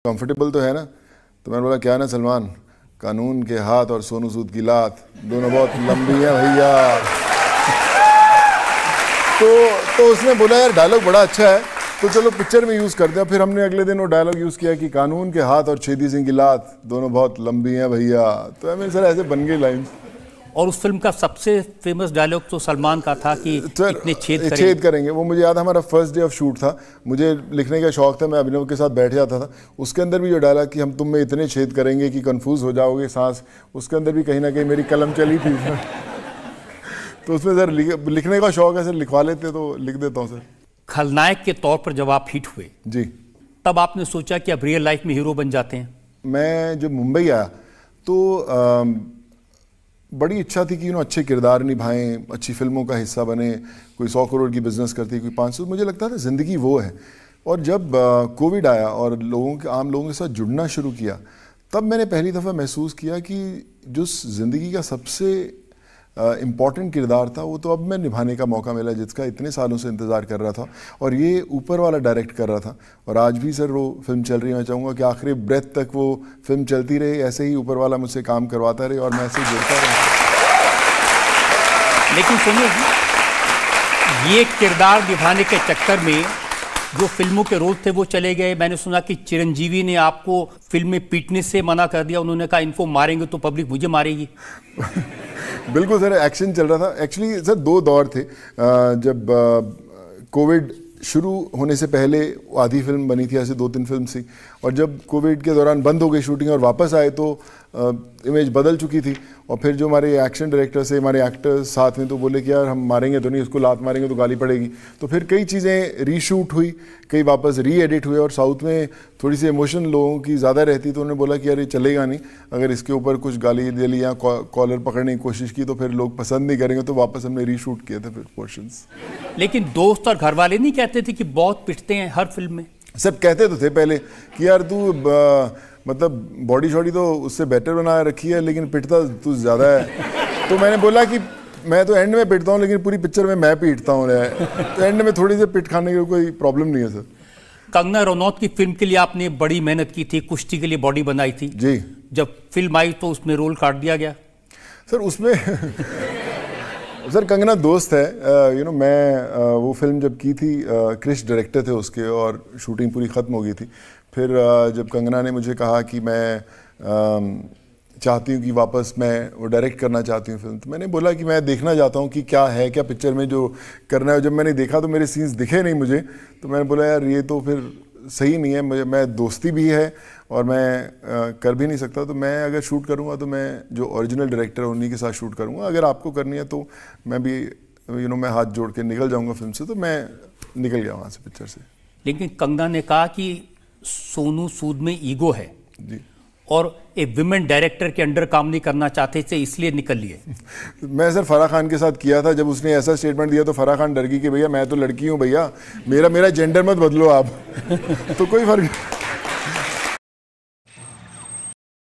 Comfortable तो है ना। तो मैंने बोला क्या ना सलमान, कानून के हाथ और सोनू सूद की लात दोनों बहुत लंबी हैं भैया। तो उसने बोला यार डायलॉग बड़ा अच्छा है तो चलो पिक्चर में यूज़ करते हैं। फिर हमने अगले दिन वो डायलॉग यूज़ किया कि कानून के हाथ और छेदी सिंह की लात दोनों बहुत लंबी हैं भैया। तो मेरे सर ऐसे बन गई लाइन। और उस फिल्म का सबसे फेमस डायलॉग तो सलमान का था कि इतने छेद करेंगे। वो मुझे याद है, हमारा फर्स्ट डे ऑफ शूट था, मुझे लिखने का शौक था, मैं अभिनव के साथ बैठ जाता था। उसके अंदर भी जो डायलॉग कि हम तुम में इतने छेद करेंगे कि कंफ्यूज हो जाओगे सांस, उसके अंदर भी कहीं ना कहीं मेरी कलम चली थी। तो उसमें सर लिखने का शौक है सर, लिखवा लेते तो लिख देता हूँ सर। खलनायक के तौर पर जब आप हिट हुए जी, तब आपने सोचा कि अब रियल लाइफ में हीरो बन जाते हैं? मैं जब मुंबई आया तो बड़ी इच्छा थी कि अच्छे किरदार निभाएं, अच्छी फिल्मों का हिस्सा बने। कोई 100 करोड़ की बिजनेस करती, कोई 500। मुझे लगता था ज़िंदगी वो है। और जब कोविड आया और आम लोगों के साथ जुड़ना शुरू किया, तब मैंने पहली दफ़ा महसूस किया कि जो ज़िंदगी का सबसे इम्पॉर्टेंट किरदार था वो तो अब मैं निभाने का मौका मिला, जिसका इतने सालों से इंतज़ार कर रहा था। और ये ऊपर वाला डायरेक्ट कर रहा था। और आज भी सर वो फिल्म चल रही है। मैं चाहूँगा कि आखिरी ब्रेथ तक वो फिल्म चलती रहे, ऐसे ही ऊपर वाला मुझसे काम करवाता रहे और मैं ऐसे ही जुड़ता रहा। लेकिन सुनिए, ये किरदार निभाने के चक्कर में जो फिल्मों के रोल थे वो चले गए। मैंने सुना कि चिरंजीवी ने आपको फिल्म में पीटने से मना कर दिया। उन्होंने कहा इनको मारेंगे तो पब्लिक मुझे मारेगी। बिल्कुल सर, एक्शन चल रहा था। एक्चुअली सर 2 दौर थे। जब कोविड शुरू होने से पहले आधी फिल्म बनी थी, ऐसे 2-3 फिल्म थी। और जब कोविड के दौरान बंद हो गई शूटिंग और वापस आए तो इमेज बदल चुकी थी। और फिर जो हमारे एक्शन डायरेक्टर से हमारे एक्टर्स साथ में तो बोले कि यार हम मारेंगे तो नहीं, उसको लात मारेंगे तो गाली पड़ेगी। तो फिर कई चीज़ें रीशूट हुई, कई वापस री एडिट हुए। और साउथ में थोड़ी सी इमोशन लोगों की ज़्यादा रहती, तो उन्होंने बोला कि यार ये चलेगा नहीं, अगर इसके ऊपर कुछ गाली दे ली या कॉलर पकड़ने की कोशिश की तो फिर लोग पसंद नहीं करेंगे। तो वापस हमने रीशूट किए थे फिर पोर्शंस। लेकिन दोस्त और घर वाले नहीं कहते थे कि बहुत पिटते हैं हर फिल्म में? सब कहते तो थे पहले कि यार तू मतलब बॉडी शॉडी तो उससे बेटर बना रखी है, लेकिन पिटता तू ज़्यादा है। तो मैंने बोला कि मैं तो एंड में पिटता हूँ, लेकिन पूरी पिक्चर में मैं पीटता हूँ। तो एंड में थोड़ी सी पिट खाने की कोई प्रॉब्लम नहीं है सर। कंगना रनौत की फिल्म के लिए आपने बड़ी मेहनत की थी, कुश्ती के लिए बॉडी बनाई थी जी। जब फिल्म आई तो उसमें रोल काट दिया गया सर उसमें। सर कंगना दोस्त है। मैं वो फिल्म जब की थी, क्रिश डायरेक्टर थे उसके और शूटिंग पूरी ख़त्म हो गई थी। फिर जब कंगना ने मुझे कहा कि मैं चाहती हूँ कि वापस मैं वो डायरेक्ट करना चाहती हूँ फिल्म, तो मैंने बोला कि मैं देखना चाहता हूँ कि क्या है, क्या पिक्चर में जो करना है। जब मैंने देखा तो मेरे सीन्स दिखे नहीं मुझे, तो मैंने बोला यार ये तो फिर सही नहीं है, मुझे मैं दोस्ती भी है और मैं कर भी नहीं सकता। तो मैं अगर शूट करूँगा तो मैं जो ओरिजिनल डायरेक्टर है उन्हीं के साथ शूट करूँगा। अगर आपको करनी है तो मैं भी मैं हाथ जोड़ के निकल जाऊँगा फिल्म से। तो मैं निकल गया वहाँ से पिक्चर से। लेकिन कंगना ने कहा कि सोनू सूद में ईगो है जी, और एक विमेन डायरेक्टर के अंडर काम नहीं करना चाहते थे, इसलिए निकल लिए। मैं सर फराह खान के साथ किया था। जब उसने ऐसा स्टेटमेंट दिया तो फराह खान डर गई कि भैया मैं तो लड़की हूँ भैया, मेरा जेंडर मत बदलो आप। तो कोई फर्क